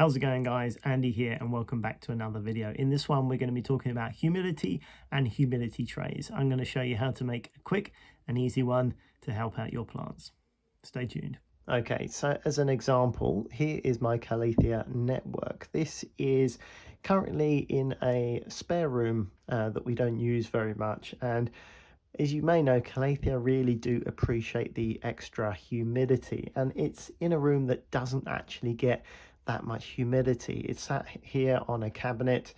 How's it going, guys? Andy here, and welcome back to another video. In this one, we're going to be talking about humidity and humidity trays. I'm going to show you how to make a quick and easy one to help out your plants. Stay tuned. Okay, so as an example, here is my Calathea network. This is currently in a spare room that we don't use very much, and as you may know, Calathea really do appreciate the extra humidity, and it's in a room that doesn't actually get that much humidity. It's sat here on a cabinet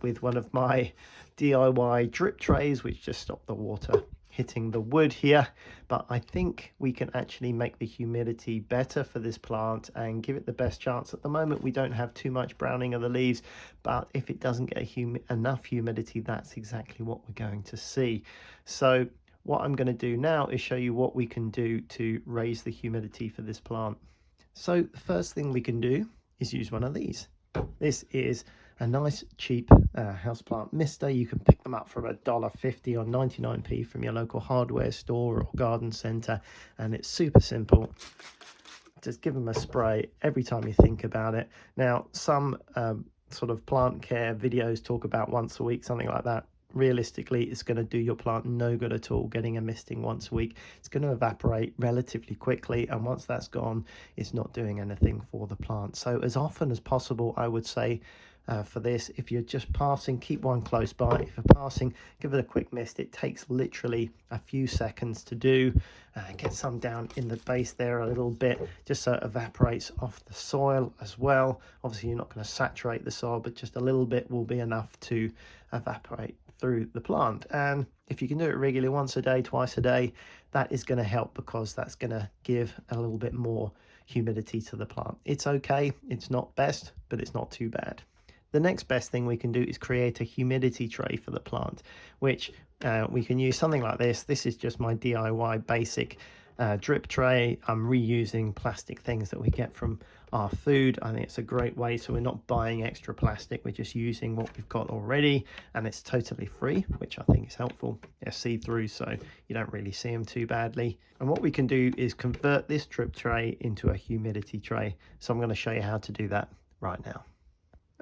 with one of my DIY drip trays, which just stop the water hitting the wood here. But I think we can actually make the humidity better for this plant and give it the best chance. At the moment, we don't have too much browning of the leaves, but if it doesn't get enough humidity, that's exactly what we're going to see. So what I'm going to do now is show you what we can do to raise the humidity for this plant. So the first thing we can do is use one of these. This is a nice cheap houseplant mister. You can pick them up for $1.50 or 99p from your local hardware store or garden centre, and it's super simple. Just give them a spray every time you think about it. Now, some sort of plant care videos talk about once a week, something like that. Realistically, it's going to do your plant no good at all getting a misting once a week. It's going to evaporate relatively quickly, and once that's gone, it's not doing anything for the plant. So as often as possible, I would say for this, if you're just passing, keep one close by. If you're passing, give it a quick mist. It takes literally a few seconds to do. Get some down in the base there a little bit, just so it evaporates off the soil as well. Obviously, you're not going to saturate the soil, but just a little bit will be enough to evaporate through the plant. And if you can do it regularly, once a day, twice a day, that is going to help, because that's going to give a little bit more humidity to the plant. It's okay, it's not best, but it's not too bad. The next best thing we can do is create a humidity tray for the plant, which we can use something like this. This is just my DIY basic drip tray. I'm reusing plastic things that we get from our food. I think it's a great way, so we're not buying extra plastic, we're just using what we've got already, and it's totally free, which I think is helpful. They're see-through, so you don't really see them too badly. And what we can do is convert this drip tray into a humidity tray, so I'm going to show you how to do that right now.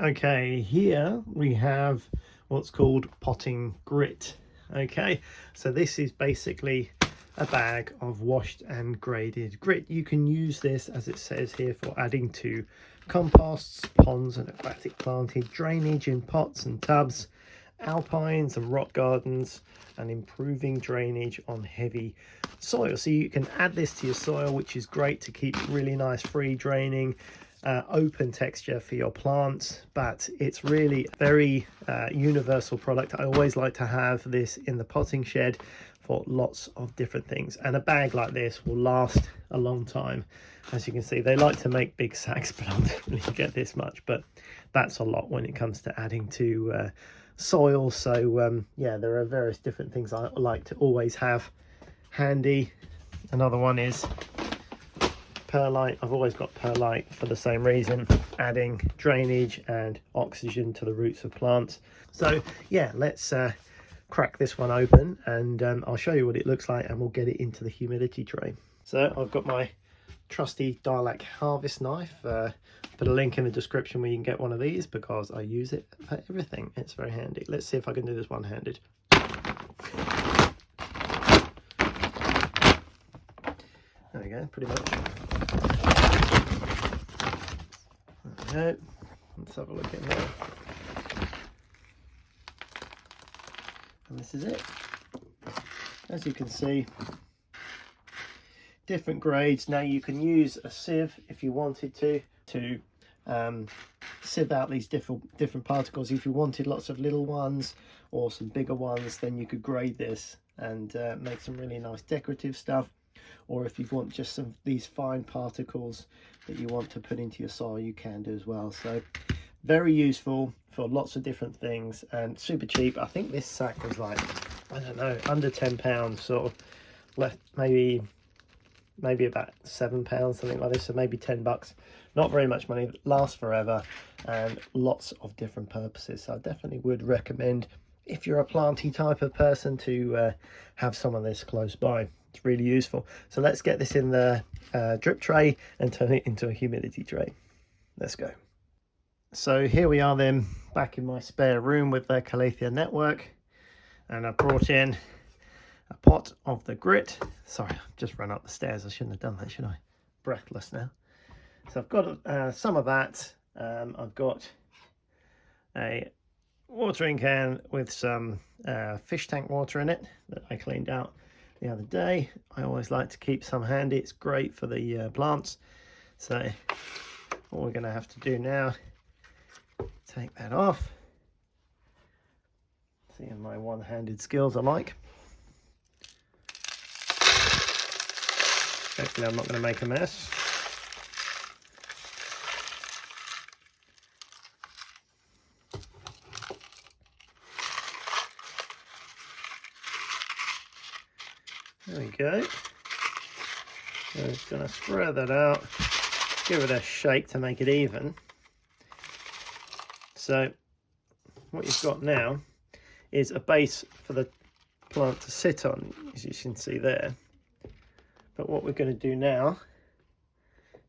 Okay, here we have what's called potting grit. Okay, so this is basically a bag of washed and graded grit. You can use this, as it says here, for adding to composts, ponds and aquatic planted, drainage in pots and tubs, alpines and rock gardens, and improving drainage on heavy soil. So you can add this to your soil, which is great to keep really nice free draining, open texture for your plants. But it's really a very universal product. I always like to have this in the potting shed for lots of different things, and a bag like this will last a long time. As you can see, they like to make big sacks, but I'll definitely get this much, but that's a lot when it comes to adding to soil. So yeah, there are various different things I like to always have handy. Another one is perlite. I've always got perlite for the same reason, adding drainage and oxygen to the roots of plants. So yeah, let's crack this one open, and I'll show you what it looks like, and we'll get it into the humidity tray. So I've got my trusty Dilac harvest knife. Put a link in the description where you can get one of these, because I use it for everything. It's very handy. Let's see if I can do this one-handed. There we go, pretty much. There we go. Let's have a look in there. And this is it. As you can see, different grades. Now you can use a sieve if you wanted to sieve out these different particles. If you wanted lots of little ones or some bigger ones, then you could grade this and make some really nice decorative stuff. Or if you want just some of these fine particles that you want to put into your soil, you can do as well. So very useful for lots of different things, and super cheap. I think this sack was like, I don't know, under £10, sort of left, maybe about £7, something like this, so maybe $10. Not very much money, lasts forever, and lots of different purposes. So I definitely would recommend, if you're a planty type of person, to have some of this close by. It's really useful. So let's get this in the drip tray and turn it into a humidity tray. Let's go. So here we are then, back in my spare room with the Calathea network, and I brought in a pot of the grit. Sorry, I've just run up the stairs. I shouldn't have done that, should I? Breathless now. So I've got some of that. I've got a watering can with some fish tank water in it that I cleaned out the other day. I always like to keep some handy. It's great for the plants. So what we're going to have to do now, take that off. Seeing my one-handed skills I like. Hopefully I'm not going to make a mess. There we go. I'm just going to spread that out, give it a shake to make it even. So what you've got now is a base for the plant to sit on, as you can see there. But what we're going to do now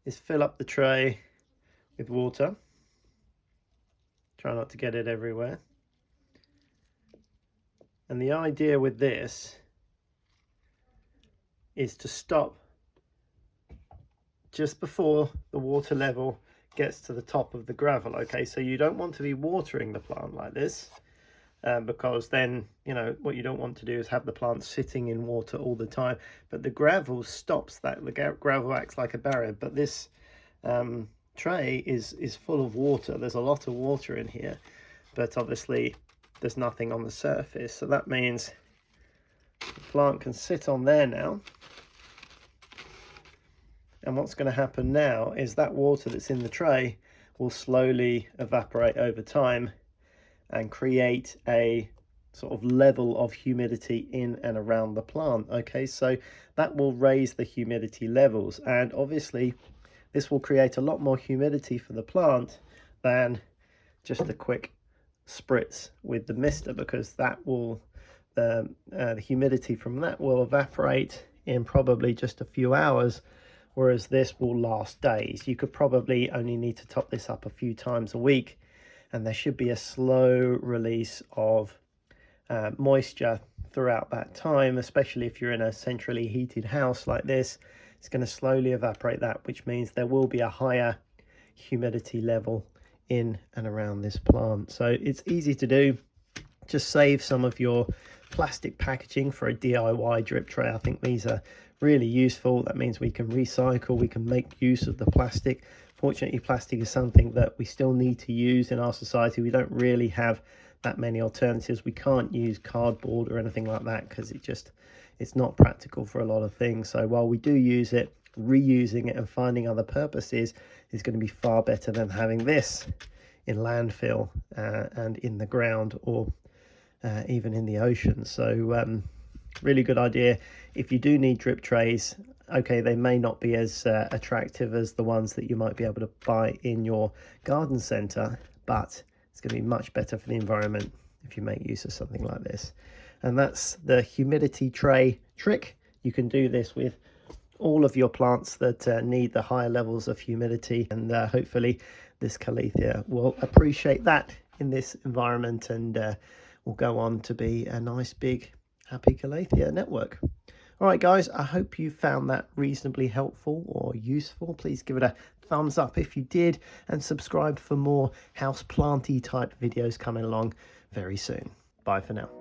is fill up the tray with water. Try not to get it everywhere. And the idea with this is to stop just before the water level gets to the top of the gravel. Okay, so you don't want to be watering the plant like this, because then, you know, what you don't want to do is have the plant sitting in water all the time. But the gravel stops that. The gravel acts like a barrier, but this tray is full of water. There's a lot of water in here, but obviously there's nothing on the surface, so that means the plant can sit on there now. And what's going to happen now is that water that's in the tray will slowly evaporate over time and create a sort of level of humidity in and around the plant. Okay, so that will raise the humidity levels, and obviously this will create a lot more humidity for the plant than just a quick spritz with the mister, because that will the humidity from that will evaporate in probably just a few hours, whereas this will last days. You could probably only need to top this up a few times a week, and there should be a slow release of moisture throughout that time, especially if you're in a centrally heated house like this. It's going to slowly evaporate that, which means there will be a higher humidity level in and around this plant. So it's easy to do. Just save some of your plastic packaging for a DIY drip tray. I think these are really useful. That means we can recycle, we can make use of the plastic. Fortunately, plastic is something that we still need to use in our society. We don't really have that many alternatives. We can't use cardboard or anything like that because it's not practical for a lot of things. So while we do use it, reusing it and finding other purposes is going to be far better than having this in landfill and in the ground, or even in the ocean. So really good idea. If you do need drip trays, okay, they may not be as attractive as the ones that you might be able to buy in your garden centre, but it's going to be much better for the environment if you make use of something like this. And that's the humidity tray trick. You can do this with all of your plants that need the higher levels of humidity, and hopefully this Calathea will appreciate that in this environment, and will go on to be a nice big happy Calathea network. All right, guys, I hope you found that reasonably helpful or useful. Please give it a thumbs up if you did, and subscribe for more house planty type videos coming along very soon. Bye for now.